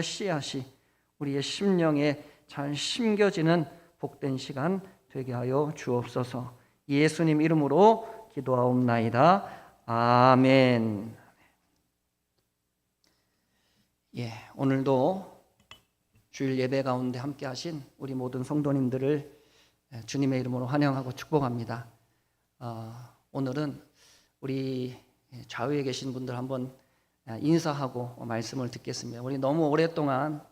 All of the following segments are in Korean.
씨앗이 우리의 심령에 잘 심겨지는 복된 시간 되게 하여 주옵소서. 예수님 이름으로 기도하옵나이다. 아멘. 오늘도 주일 예배 가운데 함께 하신 우리 모든 성도님들을 주님의 이름으로 환영하고 축복합니다. 오늘은 우리 좌우에 계신 분들 한번 인사하고 말씀을 듣겠습니다. 우리 너무 오랫동안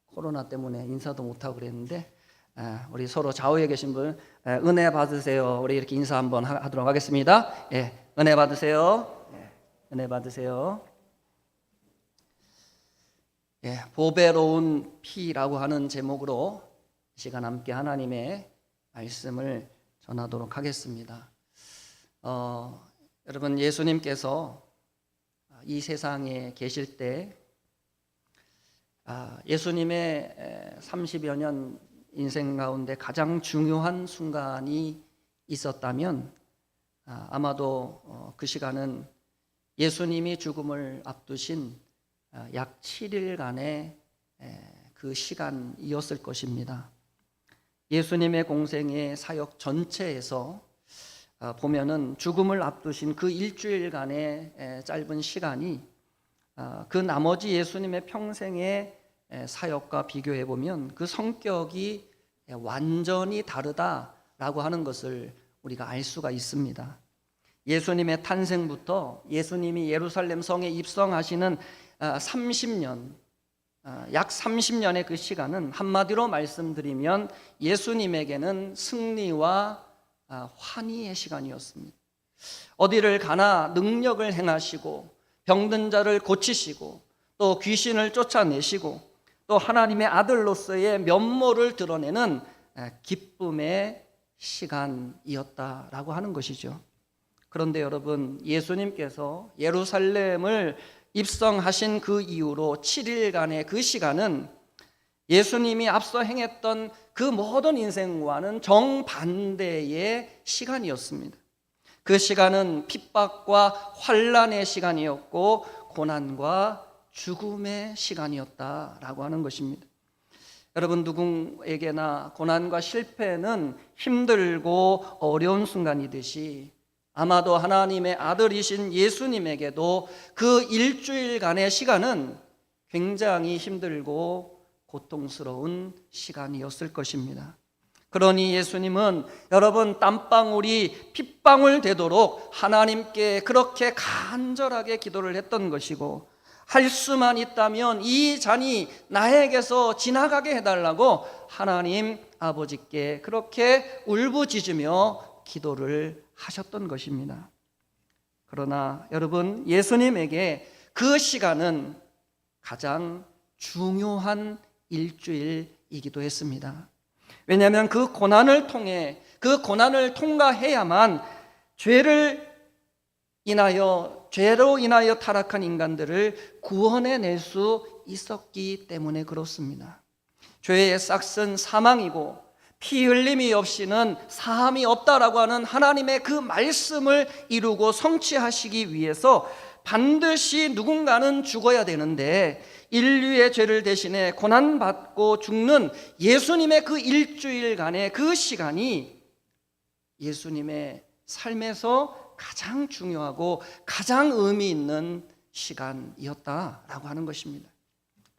코로나 때문에 인사도 못하고 그랬는데 우리 서로 좌우에 계신 분 은혜 받으세요. 우리 이렇게 인사 한번 하도록 하겠습니다. 은혜 받으세요. 은혜 받으세요. 보배로운 피라고 하는 제목으로 이 시간 함께 하나님의 말씀을 전하도록 하겠습니다. 여러분, 예수님께서 이 세상에 계실 때 예수님의 30여 년 인생 가운데 가장 중요한 순간이 있었다면 아마도 그 시간은 예수님이 죽음을 앞두신 약 7일간의 그 시간이었을 것입니다. 예수님의 공생의 사역 전체에서 보면은 죽음을 앞두신 그 일주일간의 짧은 시간이 그 나머지 예수님의 평생의 사역과 비교해 보면 그 성격이 완전히 다르다라고 하는 것을 우리가 알 수가 있습니다. 예수님의 탄생부터 예수님이 예루살렘 성에 입성하시는 30년, 약 30년의 그 시간은 한마디로 말씀드리면 예수님에게는 승리와 환희의 시간이었습니다. 어디를 가나 능력을 행하시고 병든 자를 고치시고 또 귀신을 쫓아내시고 또 하나님의 아들로서의 면모를 드러내는 기쁨의 시간이었다라고 하는 것이죠. 그런데 여러분, 예수님께서 예루살렘을 입성하신 그 이후로 7일간의 그 시간은 예수님이 앞서 행했던 그 모든 인생과는 정반대의 시간이었습니다. 그 시간은 핍박과 환난의 시간이었고 고난과 죽음의 시간이었다라고 하는 것입니다. 여러분, 누구에게나 고난과 실패는 힘들고 어려운 순간이듯이 아마도 하나님의 아들이신 예수님에게도 그 일주일간의 시간은 굉장히 힘들고 고통스러운 시간이었을 것입니다. 그러니 예수님은 여러분 땀방울이 핏방울 되도록 하나님께 그렇게 간절하게 기도를 했던 것이고, 할 수만 있다면 이 잔이 나에게서 지나가게 해달라고 하나님 아버지께 그렇게 울부짖으며 기도를 하셨던 것입니다. 그러나 여러분, 예수님에게 그 시간은 가장 중요한 일주일이기도 했습니다. 왜냐하면 그 고난을 통해, 그 고난을 통과해야만 죄로 인하여 타락한 인간들을 구원해낼 수 있었기 때문에 그렇습니다. 죄의 싹은 사망이고 피 흘림이 없이는 사함이 없다라고 하는 하나님의 그 말씀을 이루고 성취하시기 위해서 반드시 누군가는 죽어야 되는데, 인류의 죄를 대신해 고난받고 죽는 예수님의 그 일주일간의 그 시간이 예수님의 삶에서 가장 중요하고 가장 의미 있는 시간이었다라고 하는 것입니다.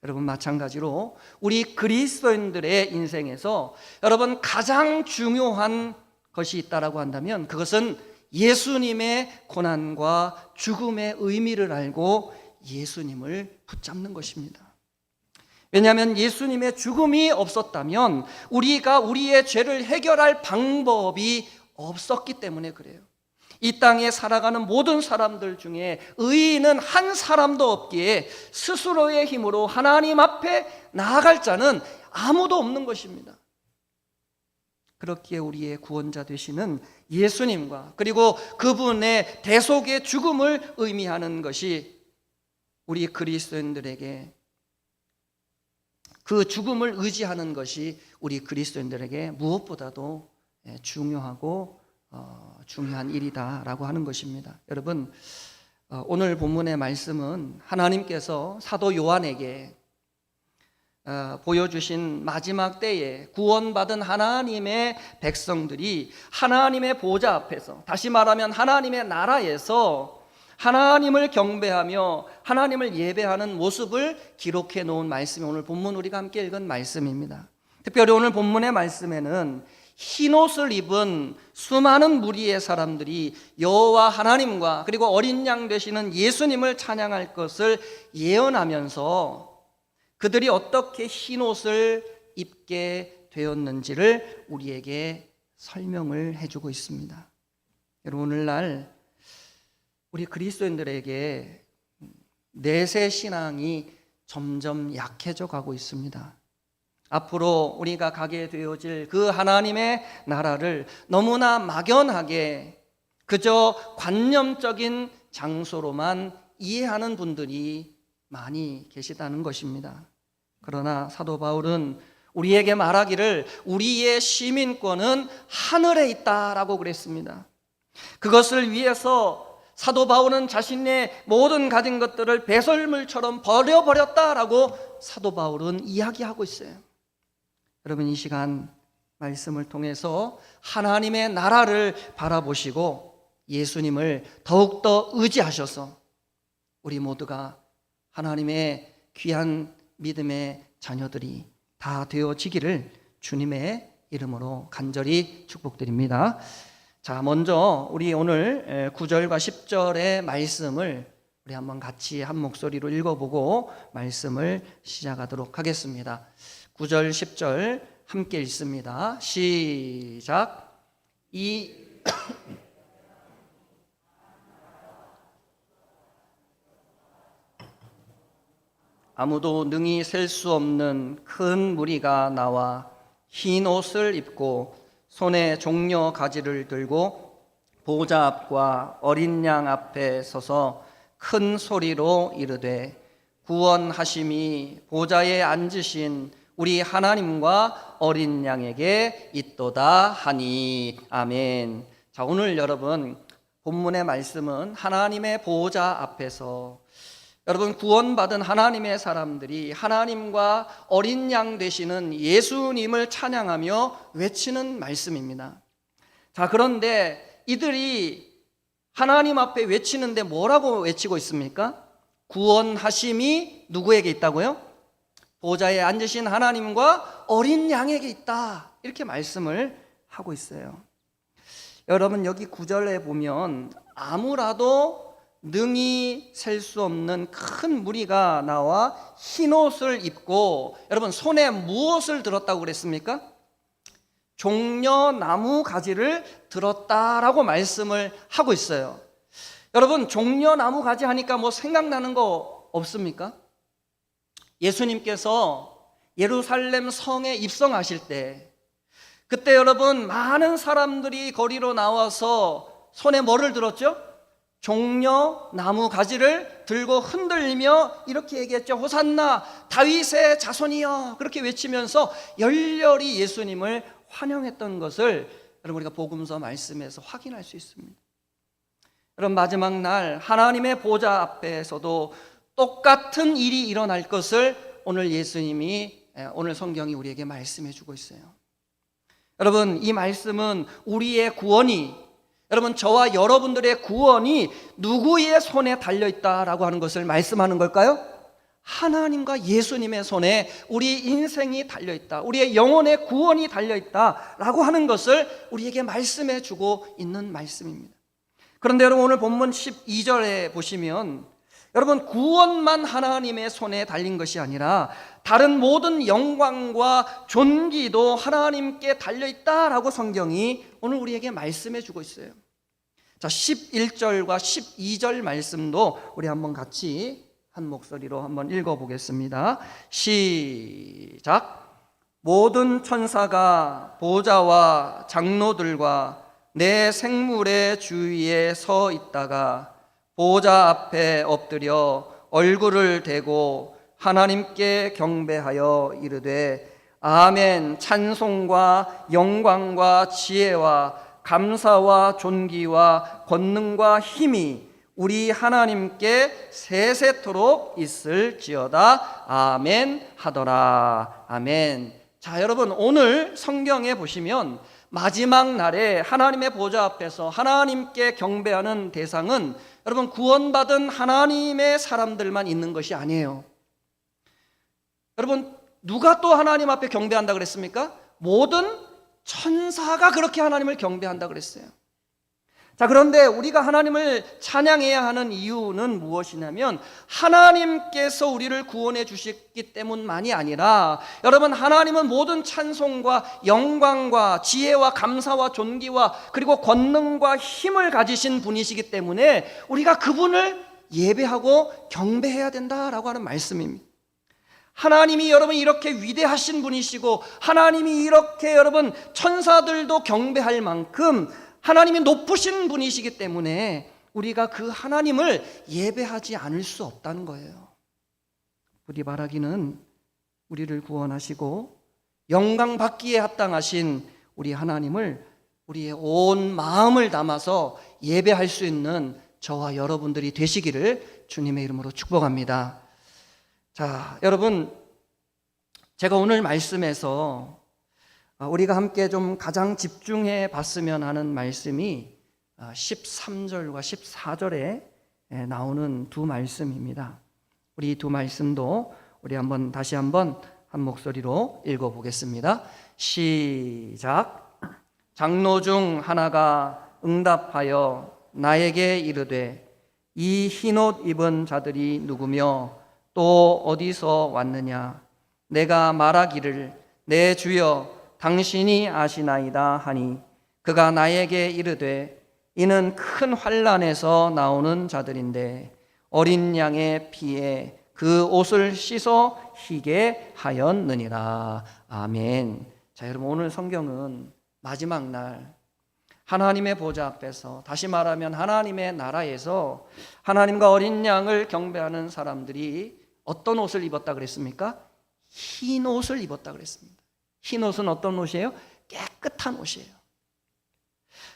여러분, 마찬가지로 우리 그리스도인들의 인생에서 여러분 가장 중요한 것이 있다라고 한다면 그것은 예수님의 고난과 죽음의 의미를 알고 예수님을 붙잡는 것입니다. 왜냐하면 예수님의 죽음이 없었다면 우리가 우리의 죄를 해결할 방법이 없었기 때문에 그래요. 이 땅에 살아가는 모든 사람들 중에 의인은 한 사람도 없기에 스스로의 힘으로 하나님 앞에 나아갈 자는 아무도 없는 것입니다. 그렇기에 우리의 구원자 되시는 예수님과 그리고 그분의 대속의 죽음을 의미하는 것이 우리 그리스도인들에게, 그 죽음을 의지하는 것이 우리 그리스도인들에게 무엇보다도 중요하고 중요한 일이다라고 하는 것입니다. 여러분, 오늘 본문의 말씀은 하나님께서 사도 요한에게 보여주신 마지막 때에 구원받은 하나님의 백성들이 하나님의 보좌 앞에서, 다시 말하면 하나님의 나라에서 하나님을 경배하며 하나님을 예배하는 모습을 기록해 놓은 말씀이 오늘 본문 우리가 함께 읽은 말씀입니다. 특별히 오늘 본문의 말씀에는 흰옷을 입은 수많은 무리의 사람들이 여호와 하나님과 그리고 어린 양 되시는 예수님을 찬양할 것을 예언하면서 그들이 어떻게 흰옷을 입게 되었는지를 우리에게 설명을 해주고 있습니다. 여러분, 오늘날 우리 그리스도인들에게 내세 신앙이 점점 약해져 가고 있습니다. 앞으로 우리가 가게 되어질 그 하나님의 나라를 너무나 막연하게 그저 관념적인 장소로만 이해하는 분들이 많이 계시다는 것입니다. 그러나 사도 바울은 우리에게 말하기를 우리의 시민권은 하늘에 있다라고 그랬습니다. 그것을 위해서 사도 바울은 자신의 모든 가진 것들을 배설물처럼 버려버렸다라고 사도 바울은 이야기하고 있어요. 여러분, 이 시간 말씀을 통해서 하나님의 나라를 바라보시고 예수님을 더욱더 의지하셔서 우리 모두가 하나님의 귀한 믿음의 자녀들이 다 되어지기를 주님의 이름으로 간절히 축복드립니다. 자, 먼저 우리 오늘 9절과 10절의 말씀을 우리 한번 같이 한 목소리로 읽어보고 말씀을 시작하도록 하겠습니다. 9절 10절 함께 읽습니다. 시작. 아무도 능히 셀 수 없는 큰 무리가 나와 흰 옷을 입고 손에 종려 가지를 들고 보좌 앞과 어린 양 앞에 서서 큰 소리로 이르되 구원하심이 보좌에 앉으신 우리 하나님과 어린 양에게 있도다 하니. 아멘. 자, 오늘 여러분 본문의 말씀은 하나님의 보좌 앞에서 여러분 구원받은 하나님의 사람들이 하나님과 어린 양 되시는 예수님을 찬양하며 외치는 말씀입니다. 자, 그런데 이들이 하나님 앞에 외치는데 뭐라고 외치고 있습니까? 구원하심이 누구에게 있다고요? 보좌에 앉으신 하나님과 어린 양에게 있다, 이렇게 말씀을 하고 있어요. 여러분, 여기 9절에 보면 아무라도 능히 셀 수 없는 큰 무리가 나와 흰옷을 입고, 여러분 손에 무엇을 들었다고 그랬습니까? 종려 나무 가지를 들었다라고 말씀을 하고 있어요. 여러분, 종려 나무 가지 하니까 뭐 생각나는 거 없습니까? 예수님께서 예루살렘 성에 입성하실 때 그때 여러분 많은 사람들이 거리로 나와서 손에 뭐를 들었죠? 종려 나무 가지를 들고 흔들리며 이렇게 얘기했죠. 호산나 다윗의 자손이여, 그렇게 외치면서 열렬히 예수님을 환영했던 것을 여러분 우리가 복음서 말씀에서 확인할 수 있습니다. 여러분, 마지막 날 하나님의 보좌 앞에서도 똑같은 일이 일어날 것을 오늘 예수님이, 오늘 성경이 우리에게 말씀해 주고 있어요. 여러분, 이 말씀은 우리의 구원이, 여러분 저와 여러분들의 구원이 누구의 손에 달려있다라고 하는 것을 말씀하는 걸까요? 하나님과 예수님의 손에 우리 인생이 달려있다, 우리의 영혼의 구원이 달려있다라고 하는 것을 우리에게 말씀해 주고 있는 말씀입니다. 그런데 여러분, 오늘 본문 12절에 보시면 여러분 구원만 하나님의 손에 달린 것이 아니라 다른 모든 영광과 존귀도 하나님께 달려있다라고 성경이 오늘 우리에게 말씀해 주고 있어요. 자, 11절과 12절 말씀도 우리 한번 같이 한 목소리로 한번 읽어보겠습니다. 시작. 모든 천사가 보좌와 장로들과 내 생물의 주위에 서 있다가 보좌 앞에 엎드려 얼굴을 대고 하나님께 경배하여 이르되 아멘. 찬송과 영광과 지혜와 감사와 존귀와 권능과 힘이 우리 하나님께 세세토록 있을지어다. 아멘 하더라. 아멘. 자, 여러분, 오늘 성경에 보시면 마지막 날에 하나님의 보좌 앞에서 하나님께 경배하는 대상은 여러분 구원받은 하나님의 사람들만 있는 것이 아니에요. 여러분, 누가 또 하나님 앞에 경배한다 그랬습니까? 모든 천사가 그렇게 하나님을 경배한다 그랬어요. 자, 그런데 우리가 하나님을 찬양해야 하는 이유는 무엇이냐면 하나님께서 우리를 구원해 주셨기 때문만이 아니라, 여러분, 하나님은 모든 찬송과 영광과 지혜와 감사와 존귀와 그리고 권능과 힘을 가지신 분이시기 때문에 우리가 그분을 예배하고 경배해야 된다라고 하는 말씀입니다. 하나님이 여러분 이렇게 위대하신 분이시고 하나님이 이렇게 여러분 천사들도 경배할 만큼 하나님이 높으신 분이시기 때문에 우리가 그 하나님을 예배하지 않을 수 없다는 거예요. 부디 바라기는 우리를 구원하시고 영광 받기에 합당하신 우리 하나님을 우리의 온 마음을 담아서 예배할 수 있는 저와 여러분들이 되시기를 주님의 이름으로 축복합니다. 자, 여러분, 제가 오늘 말씀에서 우리가 함께 좀 가장 집중해 봤으면 하는 말씀이 13절과 14절에 나오는 두 말씀입니다. 우리 이 두 말씀도 우리 다시 한번 한 목소리로 읽어보겠습니다. 시작. 장로 중 하나가 응답하여 나에게 이르되 이 흰옷 입은 자들이 누구며 또 어디서 왔느냐? 내가 말하기를 내 주여 당신이 아시나이다 하니 그가 나에게 이르되 이는 큰 환난에서 나오는 자들인데 어린 양의 피에 그 옷을 씻어 희게 하였느니라. 아멘. 자, 여러분, 오늘 성경은 마지막 날 하나님의 보좌 앞에서, 다시 말하면 하나님의 나라에서 하나님과 어린 양을 경배하는 사람들이 어떤 옷을 입었다 그랬습니까? 흰 옷을 입었다 그랬습니다. 흰 옷은 어떤 옷이에요? 깨끗한 옷이에요.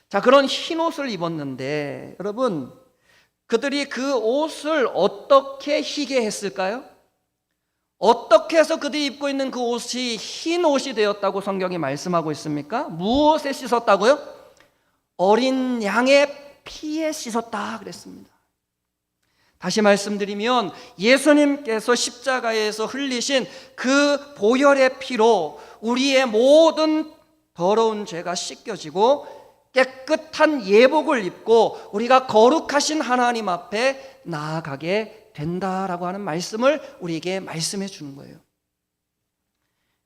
자, 그런 흰 옷을 입었는데 여러분, 그들이 그 옷을 어떻게 희게 했을까요? 어떻게 해서 그들이 입고 있는 그 옷이 흰 옷이 되었다고 성경이 말씀하고 있습니까? 무엇에 씻었다고요? 어린 양의 피에 씻었다 그랬습니다. 다시 말씀드리면 예수님께서 십자가에서 흘리신 그 보혈의 피로 우리의 모든 더러운 죄가 씻겨지고 깨끗한 예복을 입고 우리가 거룩하신 하나님 앞에 나아가게 된다라고 하는 말씀을 우리에게 말씀해 주는 거예요.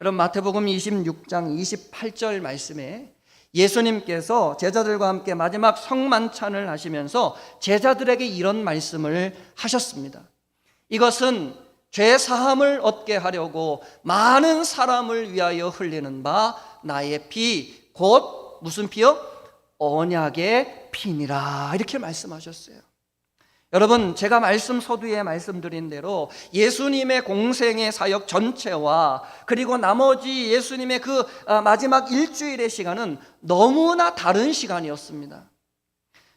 여러분, 마태복음 26장 28절 말씀에 예수님께서 제자들과 함께 마지막 성만찬을 하시면서 제자들에게 이런 말씀을 하셨습니다. 이것은 죄 사함을 얻게 하려고 많은 사람을 위하여 흘리는 바 나의 피, 곧 무슨 피요? 언약의 피니라. 이렇게 말씀하셨어요. 여러분, 제가 말씀 서두에 말씀드린 대로 예수님의 공생의 사역 전체와 그리고 나머지 예수님의 그 마지막 일주일의 시간은 너무나 다른 시간이었습니다.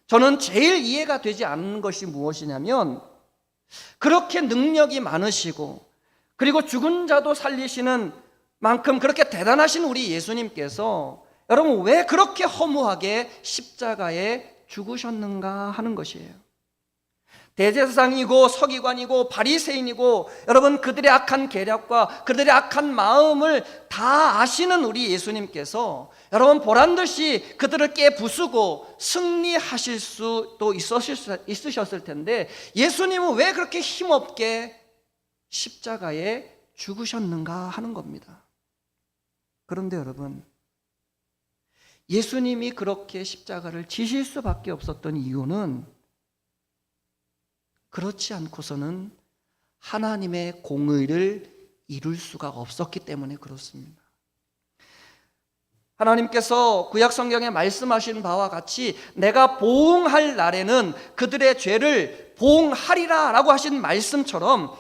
저는 제일 이해가 되지 않는 것이 무엇이냐면, 그렇게 능력이 많으시고 그리고 죽은 자도 살리시는 만큼 그렇게 대단하신 우리 예수님께서 여러분 왜 그렇게 허무하게 십자가에 죽으셨는가 하는 것이에요. 대제사장이고 서기관이고 바리새인이고 여러분 그들의 악한 계략과 그들의 악한 마음을 다 아시는 우리 예수님께서 여러분 보란듯이 그들을 깨부수고 승리하실 수도 있으셨을 텐데 예수님은 왜 그렇게 힘없게 십자가에 죽으셨는가 하는 겁니다. 그런데 여러분, 예수님이 그렇게 십자가를 지실 수밖에 없었던 이유는 그렇지 않고서는 하나님의 공의를 이룰 수가 없었기 때문에 그렇습니다. 하나님께서 구약 성경에 말씀하신 바와 같이 내가 보응할 날에는 그들의 죄를 보응하리라 라고 하신 말씀처럼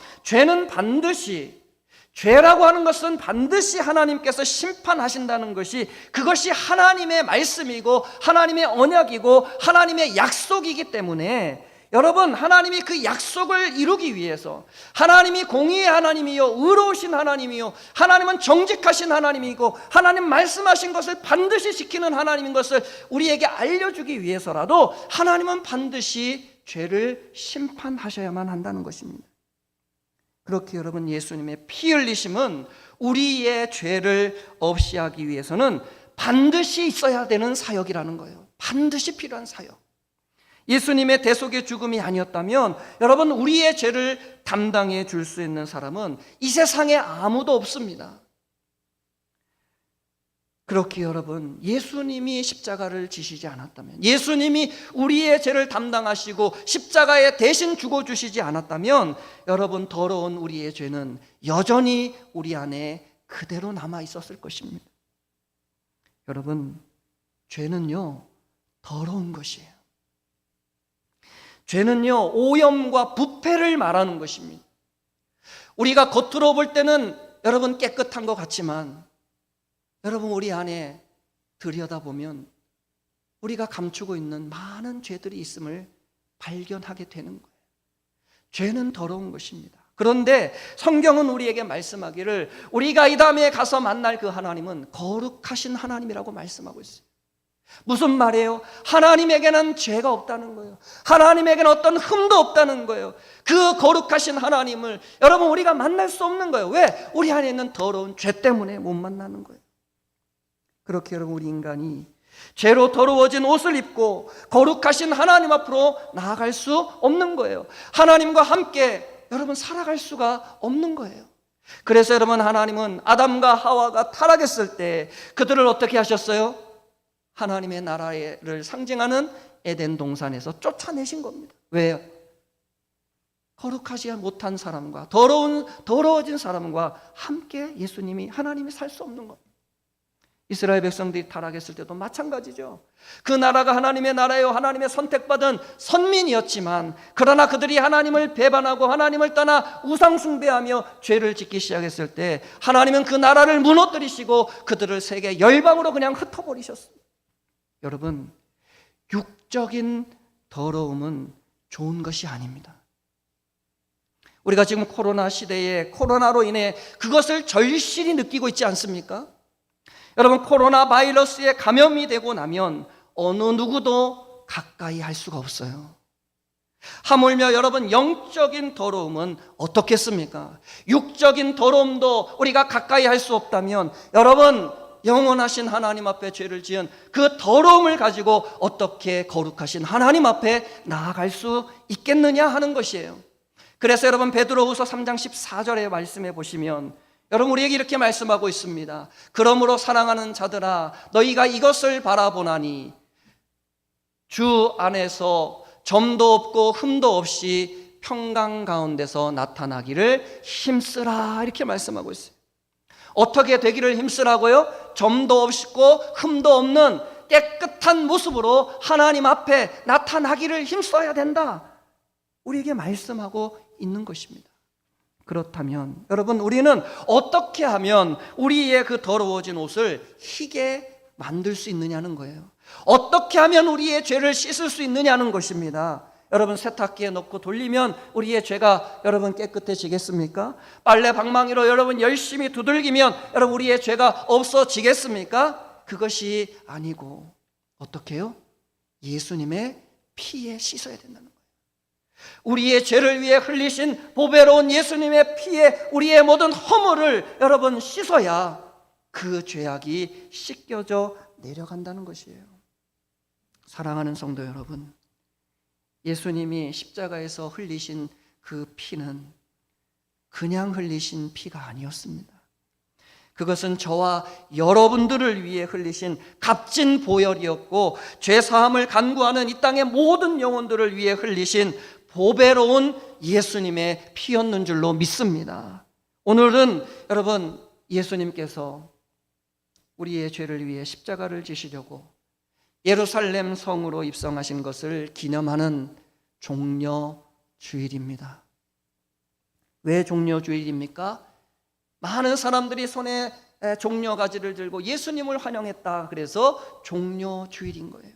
죄라고 하는 것은 반드시 하나님께서 심판하신다는 것이, 그것이 하나님의 말씀이고 하나님의 언약이고 하나님의 약속이기 때문에 여러분, 하나님이 그 약속을 이루기 위해서, 하나님이 공의의 하나님이요 의로우신 하나님이요 하나님은 정직하신 하나님이고 하나님 말씀하신 것을 반드시 지키는 하나님인 것을 우리에게 알려주기 위해서라도 하나님은 반드시 죄를 심판하셔야만 한다는 것입니다. 그렇게 여러분, 예수님의 피 흘리심은 우리의 죄를 없이 하기 위해서는 반드시 있어야 되는 사역이라는 거예요. 반드시 필요한 사역. 예수님의 대속의 죽음이 아니었다면 여러분, 우리의 죄를 담당해 줄 수 있는 사람은 이 세상에 아무도 없습니다. 그렇게 여러분, 예수님이 십자가를 지시지 않았다면, 예수님이 우리의 죄를 담당하시고 십자가에 대신 죽어주시지 않았다면 여러분, 더러운 우리의 죄는 여전히 우리 안에 그대로 남아 있었을 것입니다. 여러분, 죄는요 더러운 것이에요. 죄는요 오염과 부패를 말하는 것입니다. 우리가 겉으로 볼 때는 여러분 깨끗한 것 같지만 여러분, 우리 안에 들여다보면 우리가 감추고 있는 많은 죄들이 있음을 발견하게 되는 거예요. 죄는 더러운 것입니다. 그런데 성경은 우리에게 말씀하기를 우리가 이 다음에 가서 만날 그 하나님은 거룩하신 하나님이라고 말씀하고 있어요. 무슨 말이에요? 하나님에게는 죄가 없다는 거예요. 하나님에게는 어떤 흠도 없다는 거예요. 그 거룩하신 하나님을 여러분, 우리가 만날 수 없는 거예요. 왜? 우리 안에 있는 더러운 죄 때문에 못 만나는 거예요. 그렇게 여러분, 우리 인간이 죄로 더러워진 옷을 입고 거룩하신 하나님 앞으로 나아갈 수 없는 거예요. 하나님과 함께 여러분 살아갈 수가 없는 거예요. 그래서 여러분, 하나님은 아담과 하와가 타락했을 때 그들을 어떻게 하셨어요? 하나님의 나라를 상징하는 에덴 동산에서 쫓아내신 겁니다. 왜요? 거룩하지 못한 사람과 더러워진 사람과 함께 예수님이, 하나님이 살 수 없는 겁니다. 이스라엘 백성들이 타락했을 때도 마찬가지죠. 그 나라가 하나님의 나라요 하나님의 선택받은 선민이었지만 그러나 그들이 하나님을 배반하고 하나님을 떠나 우상 숭배하며 죄를 짓기 시작했을 때 하나님은 그 나라를 무너뜨리시고 그들을 세계 열방으로 그냥 흩어버리셨습니다. 여러분, 육적인 더러움은 좋은 것이 아닙니다. 우리가 지금 코로나 시대에 코로나로 인해 그것을 절실히 느끼고 있지 않습니까? 여러분, 코로나 바이러스에 감염이 되고 나면 어느 누구도 가까이 할 수가 없어요. 하물며 여러분, 영적인 더러움은 어떻겠습니까? 육적인 더러움도 우리가 가까이 할 수 없다면 여러분, 영원하신 하나님 앞에 죄를 지은 그 더러움을 가지고 어떻게 거룩하신 하나님 앞에 나아갈 수 있겠느냐 하는 것이에요. 그래서 여러분, 베드로후서 3장 14절에 말씀해 보시면 여러분, 우리에게 이렇게 말씀하고 있습니다. 그러므로 사랑하는 자들아, 너희가 이것을 바라보나니 주 안에서 점도 없고 흠도 없이 평강 가운데서 나타나기를 힘쓰라, 이렇게 말씀하고 있어요. 어떻게 되기를 힘쓰라고요? 점도 없고 흠도 없는 깨끗한 모습으로 하나님 앞에 나타나기를 힘써야 된다, 우리에게 말씀하고 있는 것입니다. 그렇다면 여러분, 우리는 어떻게 하면 우리의 그 더러워진 옷을 희게 만들 수 있느냐는 거예요. 어떻게 하면 우리의 죄를 씻을 수 있느냐는 것입니다. 여러분, 세탁기에 넣고 돌리면 우리의 죄가 여러분 깨끗해지겠습니까? 빨래 방망이로 여러분 열심히 두들기면 여러분 우리의 죄가 없어지겠습니까? 그것이 아니고 어떻게 해요? 예수님의 피에 씻어야 된다는 거예요. 우리의 죄를 위해 흘리신 보배로운 예수님의 피에 우리의 모든 허물을 여러분 씻어야 그 죄악이 씻겨져 내려간다는 것이에요. 사랑하는 성도 여러분, 예수님이 십자가에서 흘리신 그 피는 그냥 흘리신 피가 아니었습니다. 그것은 저와 여러분들을 위해 흘리신 값진 보혈이었고 죄사함을 간구하는 이 땅의 모든 영혼들을 위해 흘리신 보배로운 예수님의 피였는 줄로 믿습니다. 오늘은 여러분, 예수님께서 우리의 죄를 위해 십자가를 지시려고 예루살렘 성으로 입성하신 것을 기념하는 종려주일입니다. 왜 종려주일입니까? 많은 사람들이 손에 종려가지를 들고 예수님을 환영했다, 그래서 종려주일인 거예요.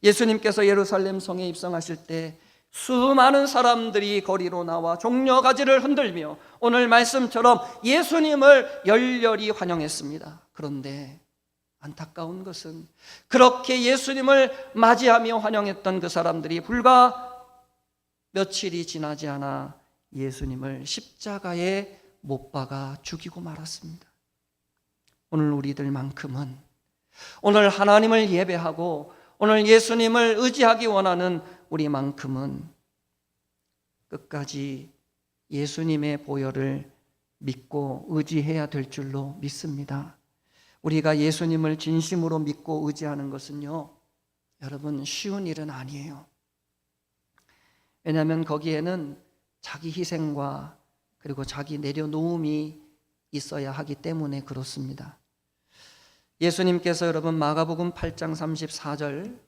예수님께서 예루살렘 성에 입성하실 때 수많은 사람들이 거리로 나와 종려 가지를 흔들며 오늘 말씀처럼 예수님을 열렬히 환영했습니다. 그런데 안타까운 것은 그렇게 예수님을 맞이하며 환영했던 그 사람들이 불과 며칠이 지나지 않아 예수님을 십자가에 못 박아 죽이고 말았습니다. 오늘 우리들만큼은, 오늘 하나님을 예배하고 오늘 예수님을 의지하기 원하는 우리만큼은 끝까지 예수님의 보혈을 믿고 의지해야 될 줄로 믿습니다. 우리가 예수님을 진심으로 믿고 의지하는 것은요, 여러분, 쉬운 일은 아니에요. 왜냐하면 거기에는 자기 희생과 그리고 자기 내려놓음이 있어야 하기 때문에 그렇습니다. 예수님께서 여러분 마가복음 8장 34절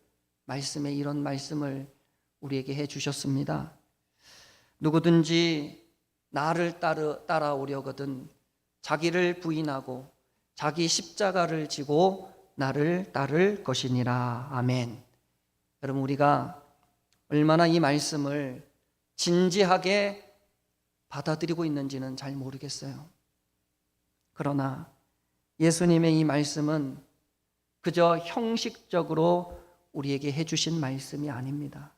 말씀에 이런 말씀을 우리에게 해 주셨습니다. 누구든지 나를 따라오려거든 자기를 부인하고 자기 십자가를 지고 나를 따를 것이니라. 아멘. 여러분, 우리가 얼마나 이 말씀을 진지하게 받아들이고 있는지는 잘 모르겠어요. 그러나 예수님의 이 말씀은 그저 형식적으로 우리에게 해주신 말씀이 아닙니다.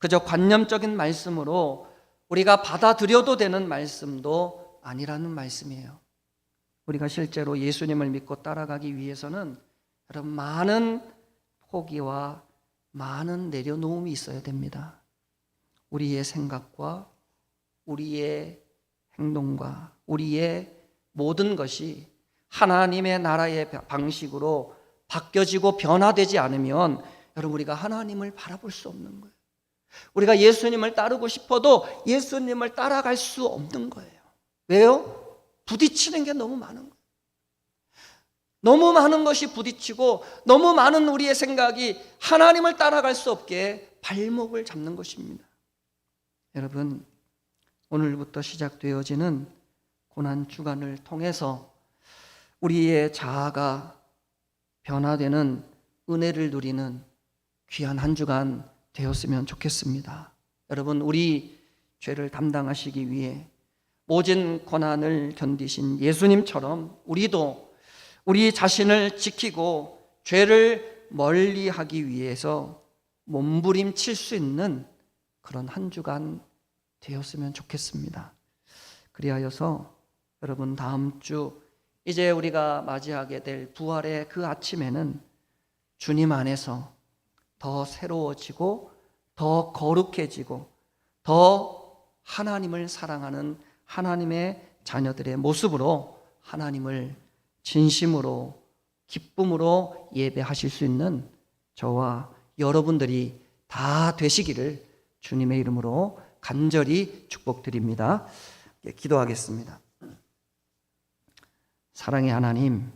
그저 관념적인 말씀으로 우리가 받아들여도 되는 말씀도 아니라는 말씀이에요. 우리가 실제로 예수님을 믿고 따라가기 위해서는 여러분 많은 포기와 많은 내려놓음이 있어야 됩니다. 우리의 생각과 우리의 행동과 우리의 모든 것이 하나님의 나라의 방식으로 바뀌어지고 변화되지 않으면 여러분 우리가 하나님을 바라볼 수 없는 거예요. 우리가 예수님을 따르고 싶어도 예수님을 따라갈 수 없는 거예요. 왜요? 부딪히는 게 너무 많은 거예요. 너무 많은 것이 부딪히고 너무 많은 우리의 생각이 하나님을 따라갈 수 없게 발목을 잡는 것입니다. 여러분, 오늘부터 시작되어지는 고난주간을 통해서 우리의 자아가 변화되는 은혜를 누리는 귀한 한 주간 되었으면 좋겠습니다. 여러분, 우리 죄를 담당하시기 위해 모진 고난을 견디신 예수님처럼 우리도 우리 자신을 지키고 죄를 멀리하기 위해서 몸부림칠 수 있는 그런 한 주간 되었으면 좋겠습니다. 그리하여서 여러분, 다음 주 이제 우리가 맞이하게 될 부활의 그 아침에는 주님 안에서 더 새로워지고 더 거룩해지고 더 하나님을 사랑하는 하나님의 자녀들의 모습으로 하나님을 진심으로 기쁨으로 예배하실 수 있는 저와 여러분들이 다 되시기를 주님의 이름으로 간절히 축복드립니다. 기도하겠습니다. 사랑의 하나님,